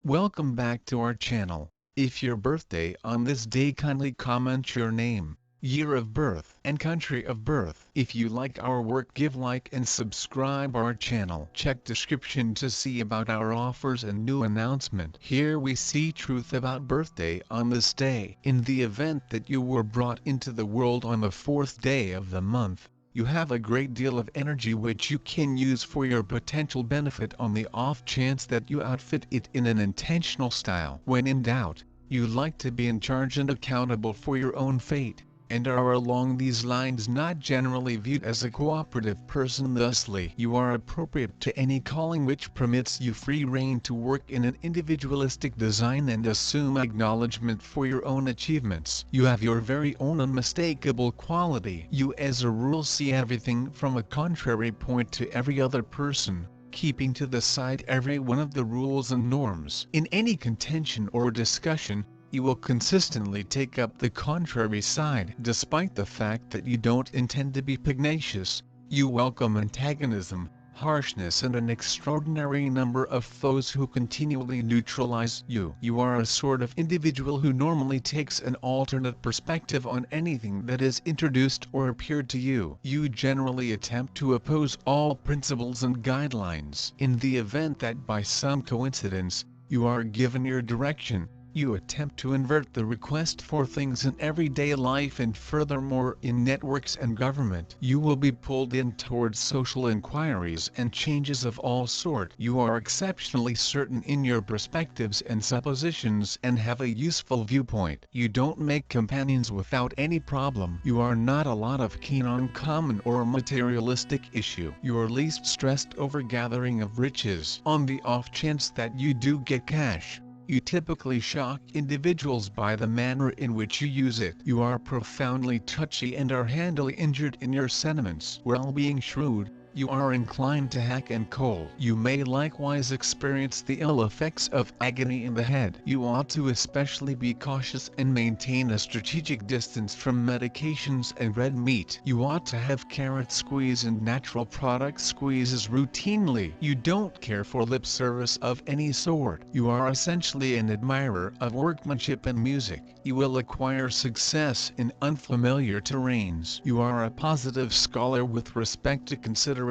Welcome back to our channel. If your birthday on this day, kindly comment your name, year of birth and country of birth. If you like our work, give like and subscribe our channel. Check description to see about our offers and new announcement. Here we see truth about birthday on this day. In the event that you were brought into the world on the 4th day of the month, you have a great deal of energy which you can use for your potential benefit on the off chance that you outfit it in an intentional style. When in doubt, you like to be in charge and accountable for your own fate, and are along these lines not generally viewed as a cooperative person. Thusly, you are appropriate to any calling which permits you free rein to work in an individualistic design and assume acknowledgement for your own achievements. You have your very own unmistakable quality. You as a rule see everything from a contrary point to every other person, keeping to the side every one of the rules and norms. In any contention or discussion, you will consistently take up the contrary side. Despite the fact that you don't intend to be pugnacious, you welcome antagonism, harshness and an extraordinary number of foes who continually neutralize you. You are a sort of individual who normally takes an alternate perspective on anything that is introduced or appeared to you. You generally attempt to oppose all principles and guidelines. In the event that by some coincidence, you are given your direction, you attempt to invert the request for things in everyday life, and furthermore in networks and government. You will be pulled in towards social inquiries and changes of all sort. You are exceptionally certain in your perspectives and suppositions and have a useful viewpoint. You don't make companions without any problem. You are not a lot of keen on common or materialistic issue. You are least stressed over gathering of riches. On the off chance that you do get cash, you typically shock individuals by the manner in which you use it. You are profoundly touchy and are handily injured in your sentiments. While being shrewd, you are inclined to hack and cold. You may likewise experience the ill effects of agony in the head. You ought to especially be cautious and maintain a strategic distance from medications and red meat. You ought to have carrot squeeze and natural product squeezes routinely. You don't care for lip service of any sort. You are essentially an admirer of workmanship and music. You will acquire success in unfamiliar terrains. You are a positive scholar with respect to considerations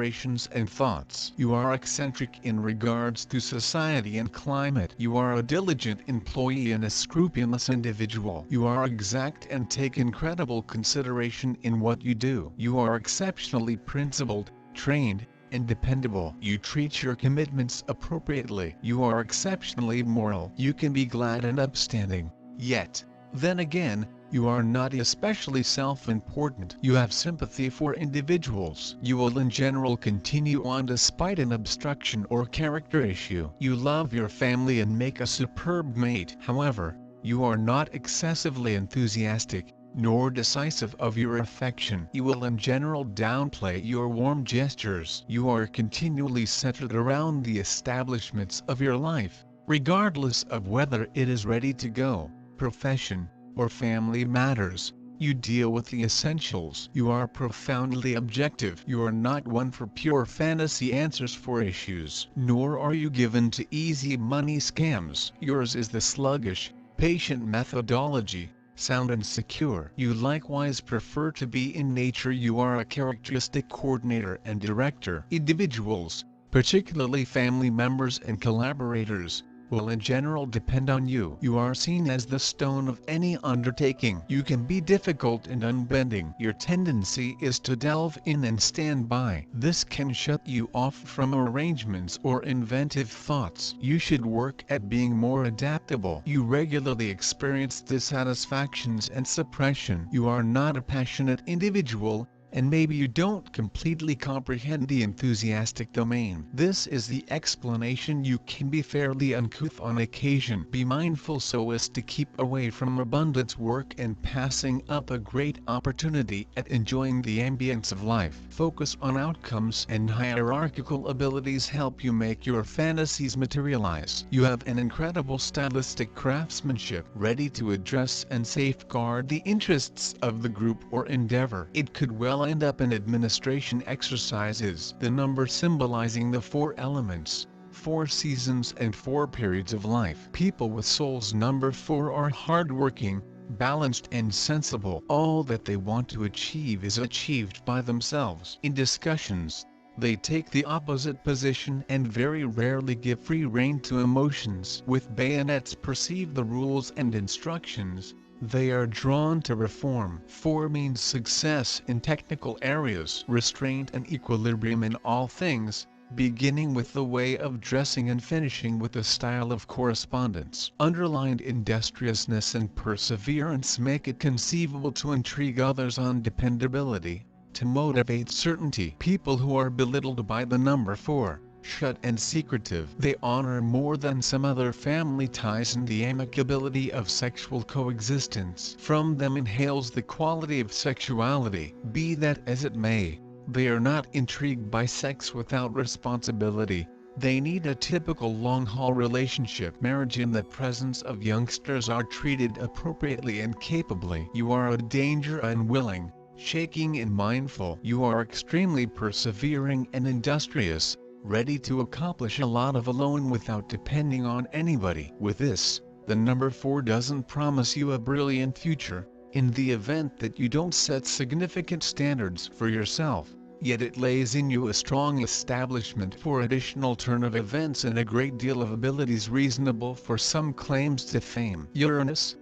and thoughts. You are eccentric in regards to society and climate. You are a diligent employee and a scrupulous individual. You are exact and take incredible consideration in what you do. You are exceptionally principled, trained, and dependable. You treat your commitments appropriately. You are exceptionally moral. You can be glad and upstanding, yet, then again, you are not especially self-important. You have sympathy for individuals. You will in general continue on despite an obstruction or character issue. You love your family and make a superb mate. However, you are not excessively enthusiastic, nor decisive of your affection. You will in general downplay your warm gestures. You are continually centered around the establishments of your life, regardless of whether it is ready to go, profession, or family matters. You deal with the essentials. You are profoundly objective. You are not one for pure fantasy answers for issues, nor are you given to easy money scams. Yours is the sluggish, patient methodology, sound and secure. You likewise prefer to be in nature. You are a characteristic coordinator and director. Individuals, particularly family members and collaborators, will in general depend on you. You are seen as the stone of any undertaking. You can be difficult and unbending. Your tendency is to delve in and stand by. This can shut you off from arrangements or inventive thoughts. You should work at being more adaptable. You regularly experience dissatisfactions and suppression. You are not a passionate individual, and maybe you don't completely comprehend the enthusiastic domain. This is the explanation. You can be fairly uncouth on occasion. Be mindful so as to keep away from abundance work and passing up a great opportunity at enjoying the ambience of life. Focus on outcomes, and hierarchical abilities help you make your fantasies materialize. You have an incredible stylistic craftsmanship, ready to address and safeguard the interests of the group or endeavor. It could well end up in administration exercises. The number symbolizing the 4 elements, 4 seasons and 4 periods of life. People with souls number 4 are hardworking, balanced and sensible. All that they want to achieve is achieved by themselves. In discussions, they take the opposite position and very rarely give free rein to emotions. With bayonets perceive the rules and instructions, they are drawn to reform. 4 means success in technical areas, restraint and equilibrium in all things, beginning with the way of dressing and finishing with the style of correspondence. Underlined industriousness and perseverance make it conceivable to intrigue others on dependability, to motivate certainty. People who are belittled by the number 4, shut and secretive. They honor more than some other family ties and the amicability of sexual coexistence. From them inhales the quality of sexuality. Be that as it may, they are not intrigued by sex without responsibility. They need a typical long-haul relationship. Marriage in the presence of youngsters are treated appropriately and capably. You are a danger unwilling, shaking and mindful. You are extremely persevering and industrious, ready to accomplish a lot of alone without depending on anybody. With this, the number 4 doesn't promise you a brilliant future, in the event that you don't set significant standards for yourself, yet it lays in you a strong establishment for additional turn of events and a great deal of abilities reasonable for some claims to fame. Uranus.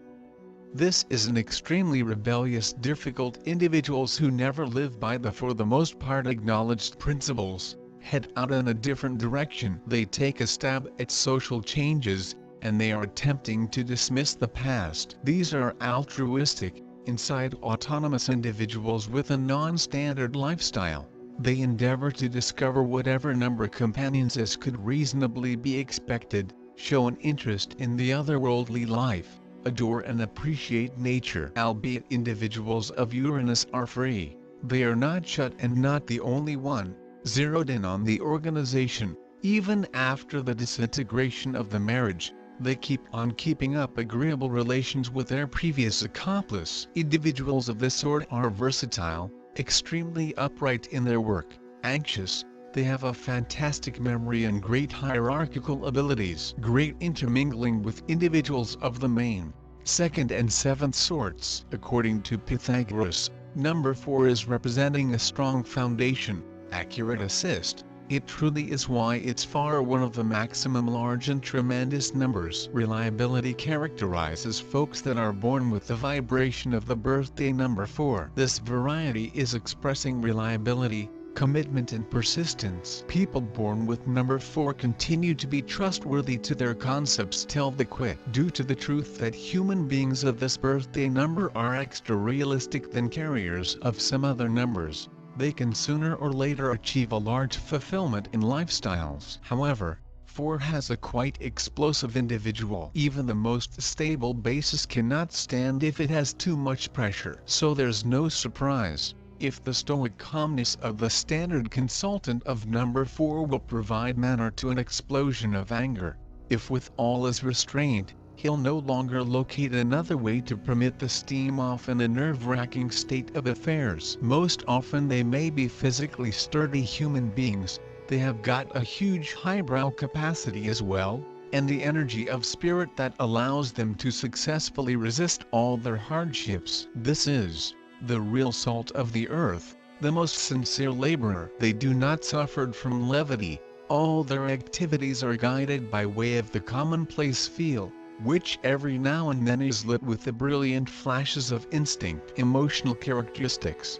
This is an extremely rebellious, difficult individuals who never live by the for the most part acknowledged principles, head out in a different direction. They take a stab at social changes, and they are attempting to dismiss the past. These are altruistic, inside autonomous individuals with a non-standard lifestyle. They endeavor to discover whatever number companions as could reasonably be expected, show an interest in the otherworldly life, adore and appreciate nature. Albeit individuals of Uranus are free, they are not shut and not the only one, zeroed in on the organization. Even after the disintegration of the marriage, they keep on keeping up agreeable relations with their previous accomplice. Individuals of this sort are versatile, extremely upright in their work, anxious, they have a fantastic memory and great hierarchical abilities. Great intermingling with individuals of the main, second and seventh sorts. According to Pythagoras, number 4 is representing a strong foundation, accurate assist. It truly is why it's far one of the maximum large and tremendous numbers. Reliability characterizes folks that are born with the vibration of the birthday number 4. This variety is expressing reliability, commitment and persistence. People born with number 4 continue to be trustworthy to their concepts till they quit. Due to the truth that human beings of this birthday number are extra realistic than carriers of some other numbers, they can sooner or later achieve a large fulfillment in lifestyles. However, 4 has a quite explosive individual. Even the most stable basis cannot stand if it has too much pressure. So there's no surprise if the stoic calmness of the standard consultant of number 4 will provide manner to an explosion of anger. If with all is restraint, he'll no longer locate another way to permit the steam off in a nerve-wracking state of affairs. Most often they may be physically sturdy human beings, they have got a huge highbrow capacity as well, and the energy of spirit that allows them to successfully resist all their hardships. This is the real salt of the earth, the most sincere laborer. They do not suffer from levity, all their activities are guided by way of the commonplace feel, which every now and then is lit with the brilliant flashes of instinct. Emotional characteristics.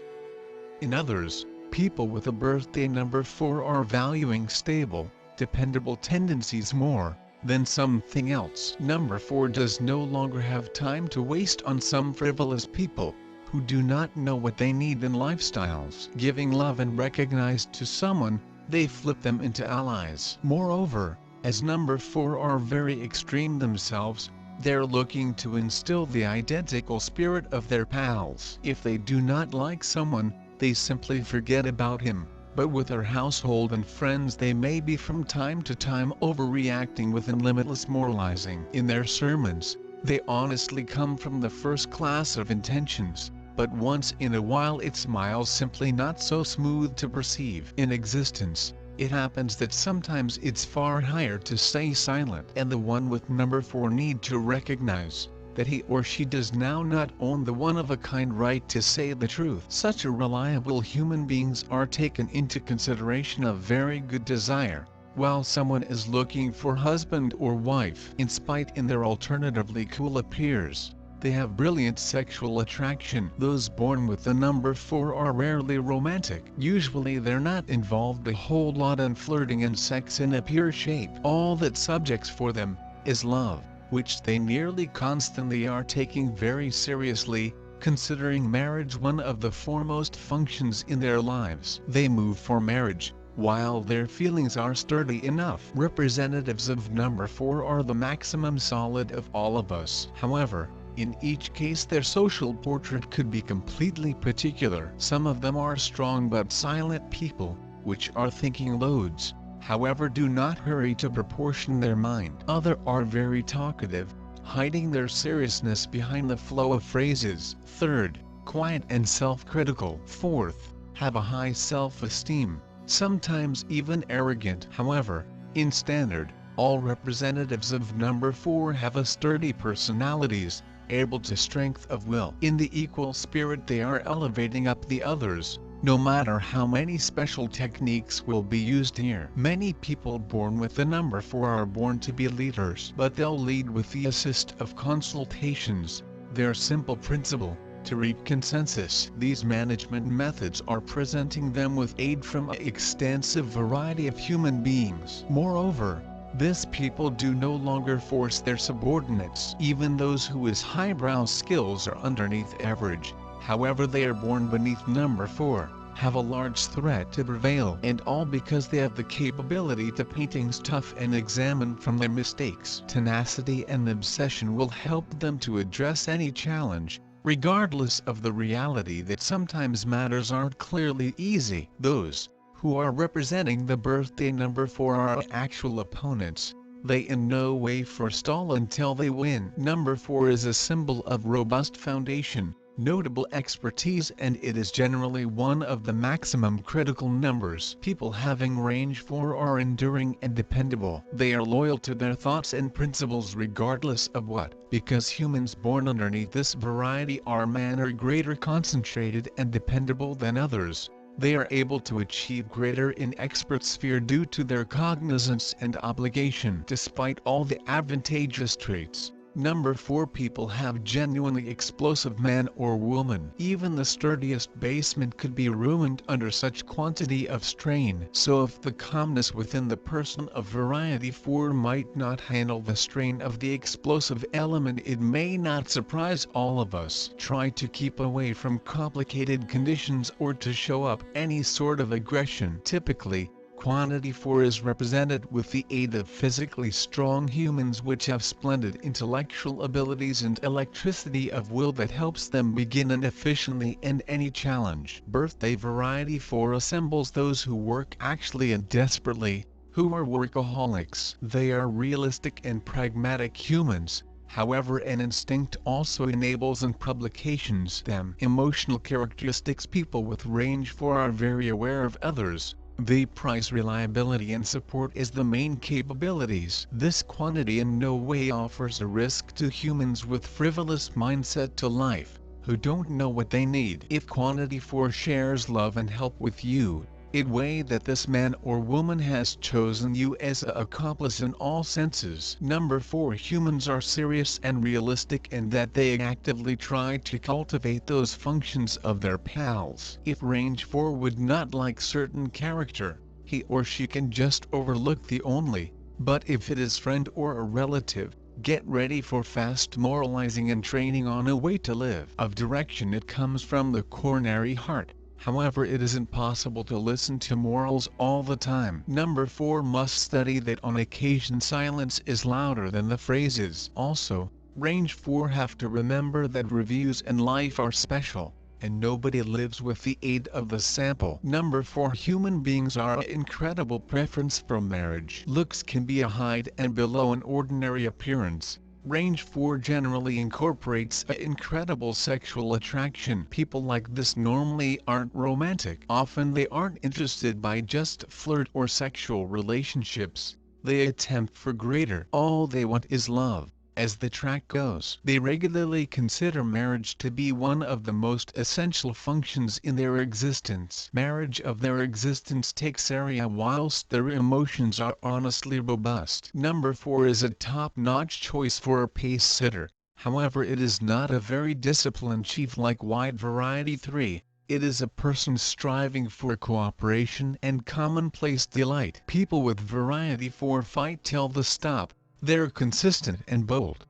In others, people with a birthday number 4 are valuing stable, dependable tendencies more than something else. Number 4 does no longer have time to waste on some frivolous people who do not know what they need in lifestyles. Giving love and recognized to someone, they flip them into allies. Moreover, as number 4 are very extreme themselves, they're looking to instill the identical spirit of their pals. If they do not like someone, they simply forget about him, but with their household and friends they may be from time to time overreacting with limitless moralizing. In their sermons, they honestly come from the first class of intentions, but once in a while it smiles simply not so smooth to perceive. In existence, It happens that sometimes it's far higher to stay silent, and the one with number 4 need to recognize that he or she does now not own the one-of-a-kind right to say the truth. Such a reliable human beings are taken into consideration of very good desire, while someone is looking for husband or wife. In spite in their alternatively cool appears, they have brilliant sexual attraction. Those born with the number 4 are rarely romantic. Usually they're not involved a whole lot in flirting and sex in a pure shape. All that subjects for them is love, which they nearly constantly are taking very seriously, considering marriage one of the foremost functions in their lives. They move for marriage, while their feelings are sturdy enough. Representatives of number 4 are the maximum solid of all of us. However, in each case their social portrait could be completely particular. Some of them are strong but silent people, which are thinking loads. However, do not hurry to proportion their mind. Others are very talkative, hiding their seriousness behind the flow of phrases. Third, quiet and self-critical. Fourth, have a high self-esteem, sometimes even arrogant. However, in standard, all representatives of number 4 have a sturdy personalities, able to strength of will. In the equal spirit they are elevating up the others, no matter how many special techniques will be used here. Many people born with the number 4 are born to be leaders, but they'll lead with the assist of consultations, their simple principle, to reach consensus. These management methods are presenting them with aid from an extensive variety of human beings. Moreover, these people do no longer force their subordinates, even those whose highbrow skills are underneath average. However, they are born beneath number 4, have a large threat to prevail, and all because they have the capability to paint things tough and examine from their mistakes. Tenacity and obsession will help them to address any challenge, regardless of the reality that sometimes matters aren't clearly easy. Those who are representing the birthday number 4 are actual opponents. They in no way forestall until they win. Number 4 is a symbol of robust foundation, notable expertise, and it is generally one of the maximum critical numbers. People having range 4 are enduring and dependable. They are loyal to their thoughts and principles regardless of what, because humans born underneath this variety are greater concentrated and dependable than others. They are able to achieve greater in expert sphere due to their cognizance and obligation. Despite all the advantageous traits, number 4 people have genuinely explosive man or woman. Even the sturdiest basement could be ruined under such quantity of strain. So if the calmness within the person of variety 4 might not handle the strain of the explosive element, it may not surprise all of us. Try to keep away from complicated conditions or to show up any sort of aggression. Typically, quantity 4 is represented with the aid of physically strong humans which have splendid intellectual abilities and electricity of will that helps them begin and efficiently end any challenge. Birthday variety 4 assembles those who work actually and desperately, who are workaholics. They are realistic and pragmatic humans. However, an instinct also enables and publications them. Emotional characteristics. People with range 4 are very aware of others. They prize reliability and support as the main capabilities. This quantity in no way offers a risk to humans with frivolous mindset to life, who don't know what they need. If quantity 4 shares love and help with you, it way that this man or woman has chosen you as an accomplice in all senses. Number 4 humans are serious and realistic in that they actively try to cultivate those functions of their pals. If range 4 would not like certain character, he or she can just overlook the only, but if it is friend or a relative, get ready for fast moralizing and training on a way to live. Of direction it comes from the coronary heart. However, it isn't possible to listen to morals all the time. Number 4 must study that on occasion silence is louder than the phrases. Also, range 4 have to remember that reviews and life are special, and nobody lives with the aid of the sample. Number 4 human beings are an incredible preference for marriage. Looks can be a hide and below an ordinary appearance. Range 4 generally incorporates an incredible sexual attraction. People like this normally aren't romantic. Often they aren't interested by just flirt or sexual relationships. They attempt for greater. All they want is love. As the track goes, they regularly consider marriage to be one of the most essential functions in their existence. Marriage of their existence takes area whilst their emotions are honestly robust. Number 4 is a top-notch choice for a pace-sitter. However, it is not a very disciplined chief like wide variety 3. It is a person striving for cooperation and commonplace delight. People with variety 4 fight till the stop. They're consistent and bold.